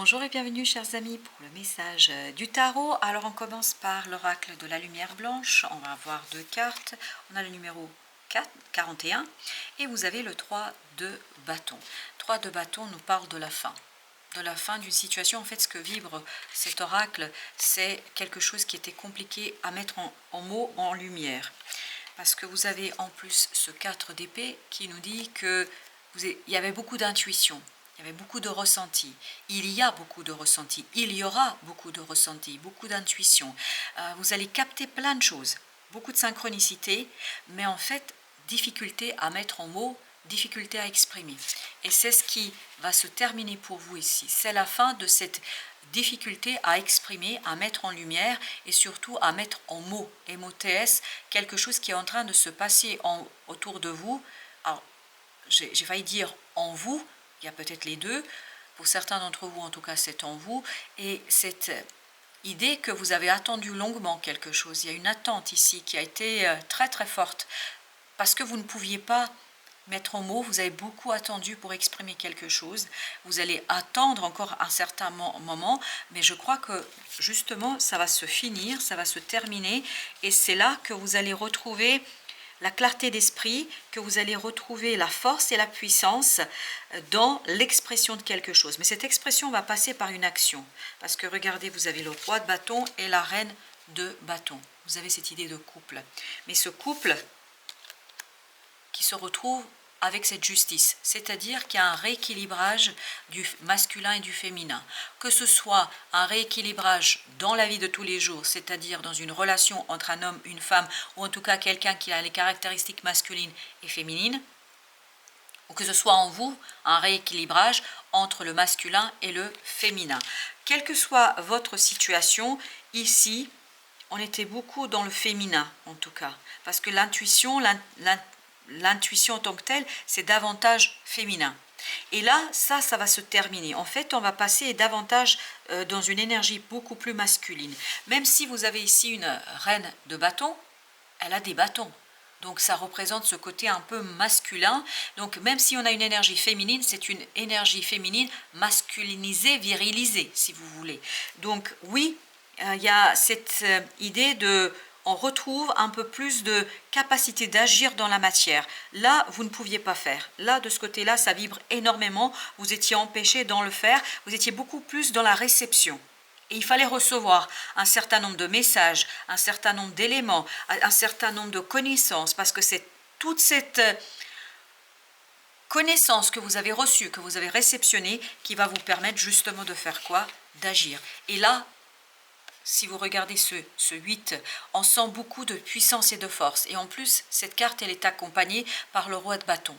Bonjour et bienvenue chers amis pour le message du tarot. Alors on commence par l'oracle de la lumière blanche. On va avoir deux cartes. On a le numéro 41 et vous avez le 3 de bâton. 3 de bâton nous parle de la fin. De la fin d'une situation. En fait, ce que vibre cet oracle, c'est quelque chose qui était compliqué à mettre en mots, en lumière. Parce que vous avez en plus ce 4 d'épée qui nous dit que il y avait beaucoup d'intuition. Il y avait beaucoup de ressenti. Il y a beaucoup de ressenti. Il y aura beaucoup de ressenti, beaucoup d'intuition. Vous allez capter plein de choses, beaucoup de synchronicité, mais en fait, difficulté à mettre en mots, difficulté à exprimer. Et c'est ce qui va se terminer pour vous ici. C'est la fin de cette difficulté à exprimer, à mettre en lumière et surtout à mettre en mots, MOTS, quelque chose qui est en train de se passer autour de vous. Alors, j'ai failli dire en vous. Il y a peut-être les deux. Pour certains d'entre vous, en tout cas, c'est en vous. Et cette idée que vous avez attendu longuement quelque chose, il y a une attente ici qui a été très très forte. Parce que vous ne pouviez pas mettre en mots, vous avez beaucoup attendu pour exprimer quelque chose. Vous allez attendre encore un certain moment, mais je crois que justement, ça va se finir, ça va se terminer. Et c'est là que vous allez retrouver la clarté d'esprit, que vous allez retrouver la force et la puissance dans l'expression de quelque chose. Mais cette expression va passer par une action. Parce que regardez, vous avez le roi de bâton et la reine de bâton. Vous avez cette idée de couple. Mais ce couple qui se retrouve avec cette justice, c'est-à-dire qu'il y a un rééquilibrage du masculin et du féminin, que ce soit un rééquilibrage dans la vie de tous les jours, c'est-à-dire dans une relation entre un homme, une femme, ou en tout cas quelqu'un qui a les caractéristiques masculines et féminines, ou que ce soit en vous un rééquilibrage entre le masculin et le féminin. Quelle que soit votre situation, ici, on était beaucoup dans le féminin, en tout cas, parce que l'intuition en tant que telle, c'est davantage féminin. Et là, ça va se terminer. En fait, on va passer davantage dans une énergie beaucoup plus masculine. Même si vous avez ici une reine de bâton, elle a des bâtons. Donc ça représente ce côté un peu masculin. Donc même si on a une énergie féminine, c'est une énergie féminine masculinisée, virilisée, si vous voulez. Donc oui, il y a cette idée de... On retrouve un peu plus de capacité d'agir dans la matière. Là, vous ne pouviez pas faire. Là, de ce côté-là, ça vibre énormément. Vous étiez empêché dans le faire. Vous étiez beaucoup plus dans la réception. Et il fallait recevoir un certain nombre de messages, un certain nombre d'éléments, un certain nombre de connaissances, parce que c'est toute cette connaissance que vous avez reçue, que vous avez réceptionnée, qui va vous permettre justement de faire quoi? D'agir. Et là, si vous regardez ce 8, on sent beaucoup de puissance et de force. Et en plus, cette carte, elle est accompagnée par le roi de bâton.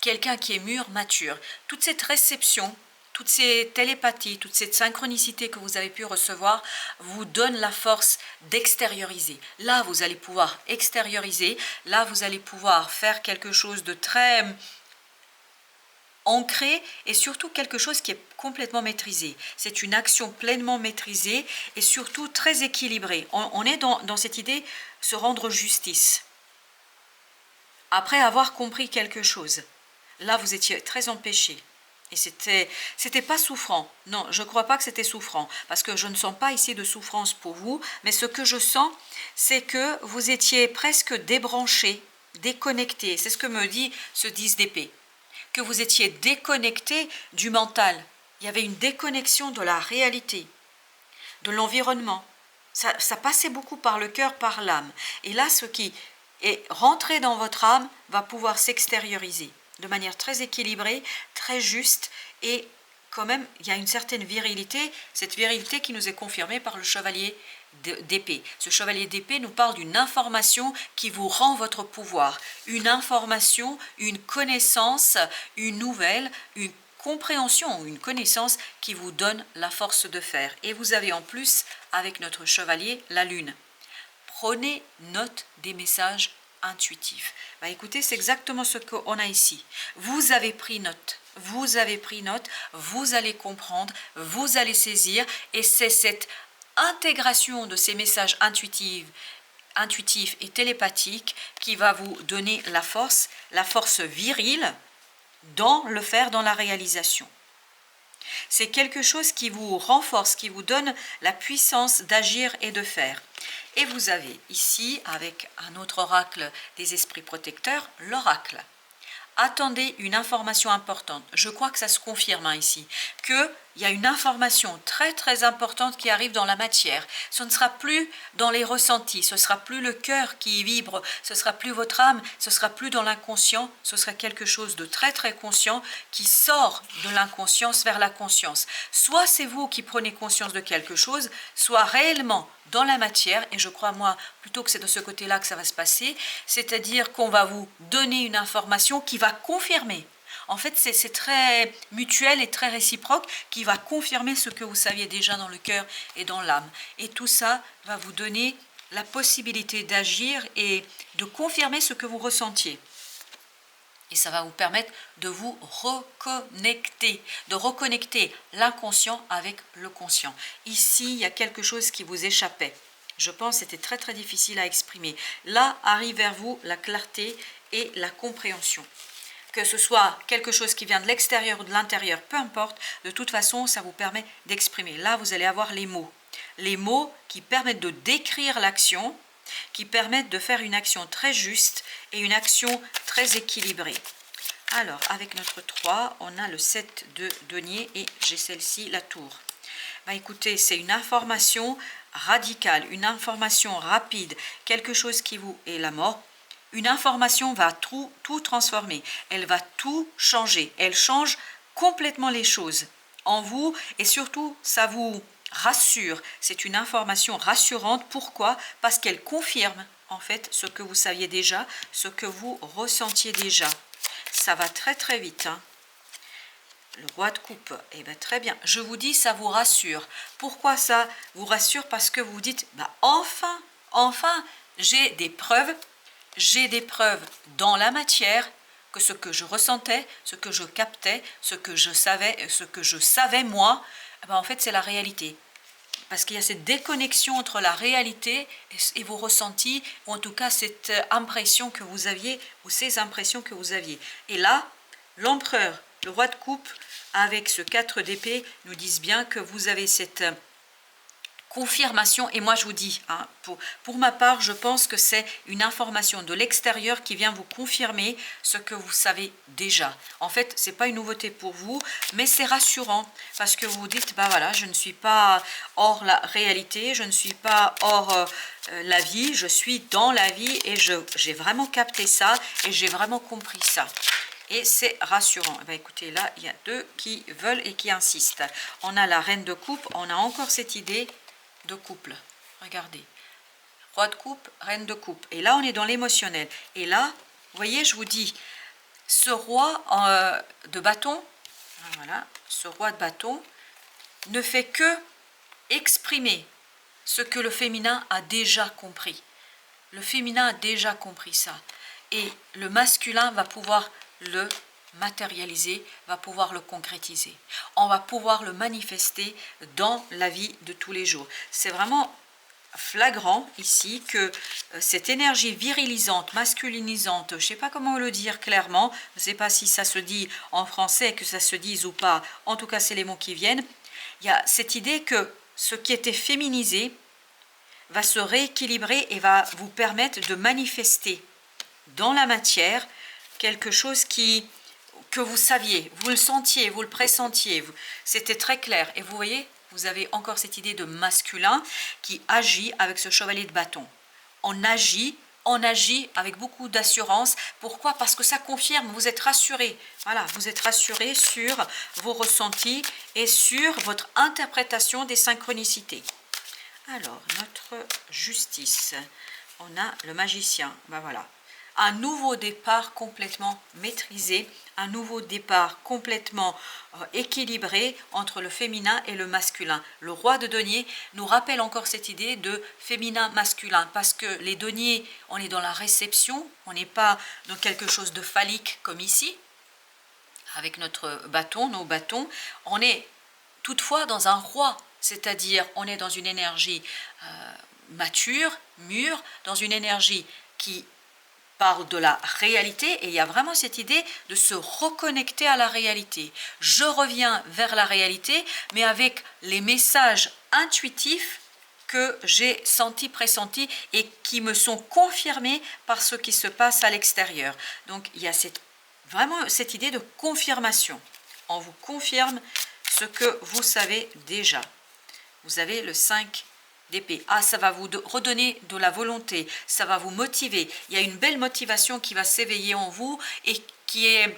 Quelqu'un qui est mûr, mature. Toute cette réception, toutes ces télépathies, toute cette synchronicité que vous avez pu recevoir vous donne la force d'extérioriser. Là, vous allez pouvoir extérioriser. Là, vous allez pouvoir faire quelque chose de très ancré et surtout quelque chose qui est complètement maîtrisé. C'est une action pleinement maîtrisée et surtout très équilibrée. On est dans cette idée se rendre justice. Après avoir compris quelque chose, là vous étiez très empêché. Et c'était pas souffrant. Non, je ne crois pas que c'était souffrant, parce que je ne sens pas ici de souffrance pour vous, mais ce que je sens, c'est que vous étiez presque débranché, déconnecté. C'est ce que me dit ce 10 d'épée. Que vous étiez déconnecté du mental. Il y avait une déconnexion de la réalité, de l'environnement. Ça passait beaucoup par le cœur, par l'âme. Et là, ce qui est rentré dans votre âme va pouvoir s'extérioriser de manière très équilibrée, très juste, et quand même, il y a une certaine virilité, cette virilité qui nous est confirmée par le chevalier d'épée. Ce chevalier d'épée nous parle d'une information qui vous rend votre pouvoir, une information, une connaissance, une nouvelle, une compréhension, une connaissance qui vous donne la force de faire. Et vous avez en plus, avec notre chevalier, la lune. Prenez note des messages intuitifs. Écoutez, c'est exactement ce qu'on a ici. Vous avez pris note. Vous avez pris note, vous allez comprendre, vous allez saisir, et c'est cette intégration de ces messages intuitifs et télépathiques qui va vous donner la force virile dans le faire, dans la réalisation. C'est quelque chose qui vous renforce, qui vous donne la puissance d'agir et de faire. Et vous avez ici, avec un autre oracle des esprits protecteurs, l'oracle. Attendez une information importante. Je crois que ça se confirme ici, qu'il y a une information très très importante qui arrive dans la matière. Ce ne sera plus dans les ressentis, ce ne sera plus le cœur qui vibre, ce ne sera plus votre âme, ce ne sera plus dans l'inconscient, ce sera quelque chose de très très conscient qui sort de l'inconscience vers la conscience. Soit c'est vous qui prenez conscience de quelque chose, soit réellement dans la matière, et je crois moi plutôt que c'est de ce côté-là que ça va se passer, c'est-à-dire qu'on va vous donner une information qui va confirmer. En fait, c'est très mutuel et très réciproque qui va confirmer ce que vous saviez déjà dans le cœur et dans l'âme. Et tout ça va vous donner la possibilité d'agir et de confirmer ce que vous ressentiez. Et ça va vous permettre de vous reconnecter l'inconscient avec le conscient. Ici, il y a quelque chose qui vous échappait. Je pense que c'était très très difficile à exprimer. Là, arrive vers vous la clarté et la compréhension. Que ce soit quelque chose qui vient de l'extérieur ou de l'intérieur, peu importe, de toute façon, ça vous permet d'exprimer. Là, vous allez avoir les mots. Les mots qui permettent de décrire l'action, qui permettent de faire une action très juste et une action très équilibrée. Alors, avec notre 3, on a le 7 de denier et j'ai celle-ci, la tour. Écoutez, c'est une information radicale, une information rapide, quelque chose qui vous est la mort. Une information va tout transformer, elle va tout changer, elle change complètement les choses en vous et surtout ça vous rassure. C'est une information rassurante. Pourquoi? Parce qu'elle confirme en fait ce que vous saviez déjà, ce que vous ressentiez déjà. Ça va très très vite. Le roi de coupe, très bien. Je vous dis, ça vous rassure. Pourquoi ça vous rassure? Parce que vous vous dites, enfin, j'ai des preuves dans la matière que ce que je ressentais, ce que je captais, ce que je savais moi, en fait c'est la réalité. Parce qu'il y a cette déconnexion entre la réalité et vos ressentis, ou en tout cas cette impression que vous aviez, ou ces impressions que vous aviez. Et là, l'empereur, le roi de coupe, avec ce 4 d'épée, nous disent bien que vous avez cette confirmation. Et moi je vous dis, pour ma part, je pense que c'est une information de l'extérieur qui vient vous confirmer ce que vous savez déjà. En fait, c'est pas une nouveauté pour vous, mais c'est rassurant parce que vous vous dites, voilà, je ne suis pas hors la réalité, je ne suis pas hors la vie, je suis dans la vie et j'ai vraiment capté ça et j'ai vraiment compris ça. Et c'est rassurant. Écoutez, là, il y a 2 qui veulent et qui insistent. On a la reine de coupe, on a encore cette idée de couple. Regardez. Roi de coupe, reine de coupe. Et là, on est dans l'émotionnel. Et là, vous voyez, je vous dis, ce roi de bâton, voilà, ce roi de bâton ne fait que exprimer ce que le féminin a déjà compris. Le féminin a déjà compris ça. Et le masculin va pouvoir le matérialiser, va pouvoir le concrétiser. On va pouvoir le manifester dans la vie de tous les jours. C'est vraiment flagrant ici que cette énergie virilisante, masculinisante, je ne sais pas comment le dire clairement, je ne sais pas si ça se dit en français, que ça se dise ou pas, en tout cas c'est les mots qui viennent. Il y a cette idée que ce qui était féminisé va se rééquilibrer et va vous permettre de manifester dans la matière quelque chose que vous saviez, vous le sentiez, vous le pressentiez, c'était très clair. Et vous voyez, vous avez encore cette idée de masculin qui agit avec ce chevalier de bâton. On agit avec beaucoup d'assurance. Pourquoi? Parce que ça confirme, vous êtes rassuré. Voilà, vous êtes rassuré sur vos ressentis et sur votre interprétation des synchronicités. Alors, notre justice, on a le magicien, voilà. Un nouveau départ complètement maîtrisé, un nouveau départ complètement équilibré entre le féminin et le masculin. Le roi de denier nous rappelle encore cette idée de féminin-masculin, parce que les deniers, on est dans la réception, on n'est pas dans quelque chose de phallique comme ici, avec notre bâton, nos bâtons, on est toutefois dans un roi, c'est-à-dire on est dans une énergie mature, mûre, dans une énergie qui parle de la réalité et il y a vraiment cette idée de se reconnecter à la réalité. Je reviens vers la réalité, mais avec les messages intuitifs que j'ai sentis, pressentis et qui me sont confirmés par ce qui se passe à l'extérieur. Donc il y a vraiment cette idée de confirmation. On vous confirme ce que vous savez déjà. Vous avez le 5 d'épée. Ah, ça va vous redonner de la volonté, ça va vous motiver. Il y a une belle motivation qui va s'éveiller en vous et qui est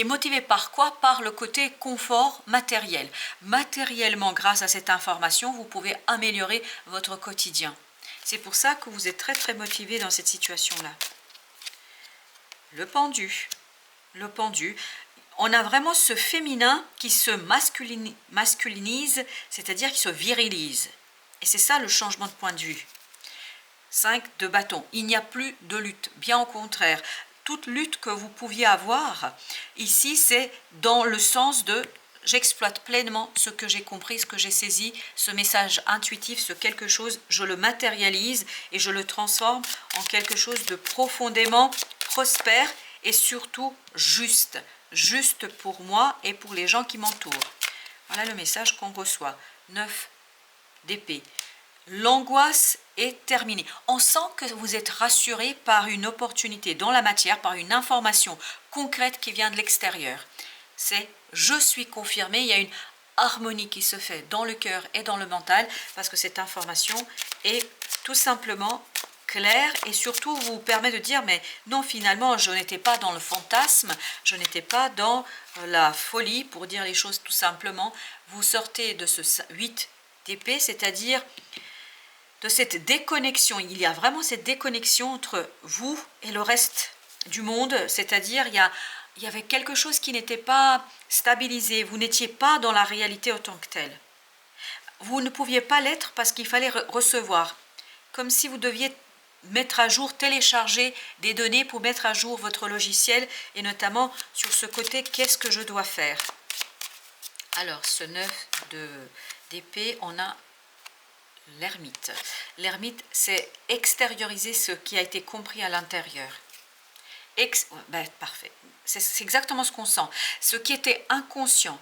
motivée par quoi? Par le côté confort matériel. Matériellement, grâce à cette information, vous pouvez améliorer votre quotidien. C'est pour ça que vous êtes très très motivé dans cette situation-là. Le pendu. Le pendu. On a vraiment ce féminin qui se masculinise, c'est-à-dire qui se virilise. Et c'est ça le changement de point de vue. 5 de bâton. Il n'y a plus de lutte. Bien au contraire. Toute lutte que vous pouviez avoir, ici, c'est dans le sens de j'exploite pleinement ce que j'ai compris, ce que j'ai saisi, ce message intuitif, ce quelque chose, je le matérialise et je le transforme en quelque chose de profondément prospère et surtout juste. Juste pour moi et pour les gens qui m'entourent. Voilà le message qu'on reçoit. 9 d'épée. L'angoisse est terminée. On sent que vous êtes rassuré par une opportunité dans la matière, par une information concrète qui vient de l'extérieur. C'est je suis confirmé, il y a une harmonie qui se fait dans le cœur et dans le mental parce que cette information est tout simplement claire et surtout vous permet de dire mais non, finalement je n'étais pas dans le fantasme, je n'étais pas dans la folie, pour dire les choses tout simplement. Vous sortez de ce 8 d'épée, c'est-à-dire de cette déconnexion. Il y a vraiment cette déconnexion entre vous et le reste du monde, c'est-à-dire il y avait quelque chose qui n'était pas stabilisé, vous n'étiez pas dans la réalité autant que telle. Vous ne pouviez pas l'être parce qu'il fallait recevoir, comme si vous deviez mettre à jour, télécharger des données pour mettre à jour votre logiciel et notamment sur ce côté qu'est-ce que je dois faire. Alors ce 9 d'épée, on a l'ermite. L'ermite, c'est extérioriser ce qui a été compris à l'intérieur. Parfait. C'est exactement ce qu'on sent. Ce qui était inconscient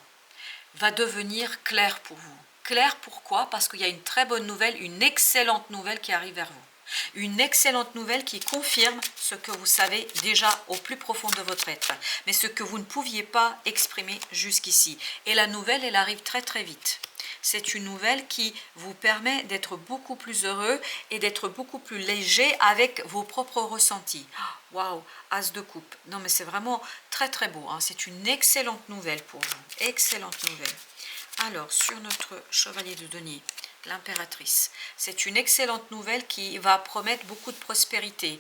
va devenir clair pour vous. Clair pourquoi? Parce qu'il y a une très bonne nouvelle, une excellente nouvelle qui arrive vers vous. Une excellente nouvelle qui confirme ce que vous savez déjà au plus profond de votre être, mais ce que vous ne pouviez pas exprimer jusqu'ici. Et la nouvelle, elle arrive très très vite. C'est une nouvelle qui vous permet d'être beaucoup plus heureux et d'être beaucoup plus léger avec vos propres ressentis. Waouh, As de coupe. Non mais c'est vraiment très très beau. Hein. C'est une excellente nouvelle pour vous. Excellente nouvelle. Alors, sur notre chevalier de denier, l'impératrice. C'est une excellente nouvelle qui va promettre beaucoup de prospérité.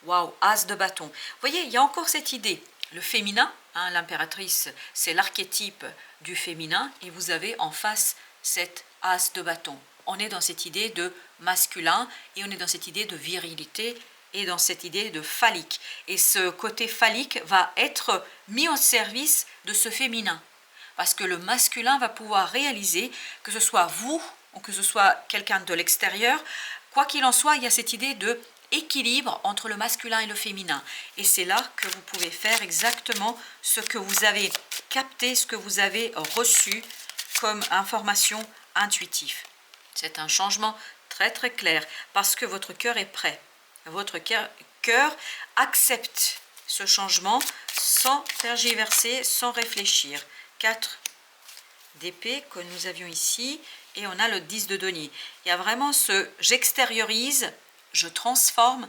Waouh, As de bâton. Vous voyez, il y a encore cette idée. Le féminin, hein, l'impératrice, c'est l'archétype du féminin et vous avez en face cette As de bâton. On est dans cette idée de masculin et on est dans cette idée de virilité et dans cette idée de phallique. Et ce côté phallique va être mis au service de ce féminin. Parce que le masculin va pouvoir réaliser, que ce soit vous ou que ce soit quelqu'un de l'extérieur, quoi qu'il en soit, il y a cette idée de équilibre entre le masculin et le féminin. Et c'est là que vous pouvez faire exactement ce que vous avez capté, ce que vous avez reçu comme information intuitive. C'est un changement très très clair parce que votre cœur est prêt. Votre cœur accepte ce changement sans tergiverser, sans réfléchir. 4 d'épée que nous avions ici et on a le 10 de denier. Il y a vraiment ce j'extériorise, je transforme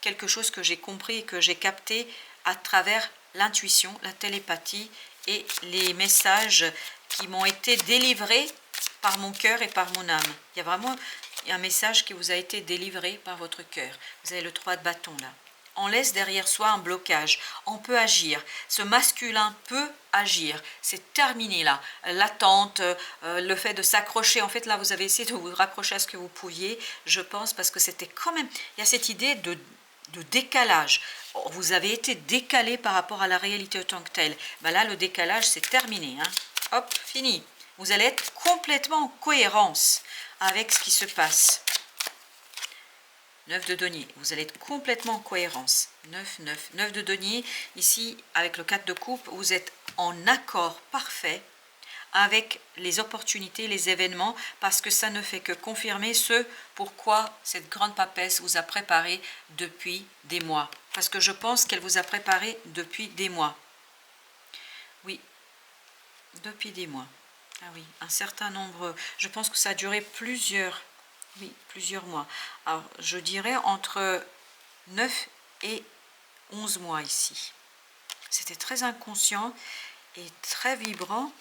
quelque chose que j'ai compris et que j'ai capté à travers l'intuition, la télépathie et les messages qui m'ont été délivrés par mon cœur et par mon âme. Il y a vraiment un message qui vous a été délivré par votre cœur. Vous avez le 3 de bâton là. On laisse derrière soi un blocage. On peut agir. Ce masculin peut agir. C'est terminé là. L'attente, le fait de s'accrocher. En fait, là, vous avez essayé de vous raccrocher à ce que vous pouviez, je pense, parce que c'était quand même... Il y a cette idée de décalage. Vous avez été décalé par rapport à la réalité en tant que telle. Ben là, le décalage, c'est terminé. Hein. Hop, fini. Vous allez être complètement en cohérence avec ce qui se passe. 9 de denier, vous allez être complètement en cohérence. 9, 9, 9 de denier, ici avec le 4 de coupe, vous êtes en accord parfait avec les opportunités, les événements, parce que ça ne fait que confirmer ce pourquoi cette grande papesse vous a préparé depuis des mois. Parce que je pense qu'elle vous a préparé depuis des mois. Oui, depuis des mois. Ah oui, un certain nombre, je pense que ça a duré plusieurs mois. Alors, je dirais entre 9 et 11 mois ici. C'était très inconscient et très vibrant.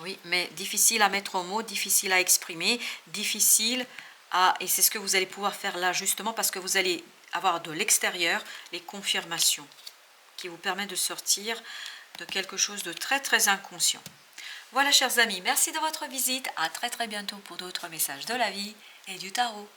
Oui, mais difficile à mettre en mots, difficile à exprimer, difficile à... Et c'est ce que vous allez pouvoir faire là, justement, parce que vous allez avoir de l'extérieur les confirmations qui vous permettent de sortir de quelque chose de très, très inconscient. Voilà, chers amis, merci de votre visite. À très, très bientôt pour d'autres messages de la vie et du tarot.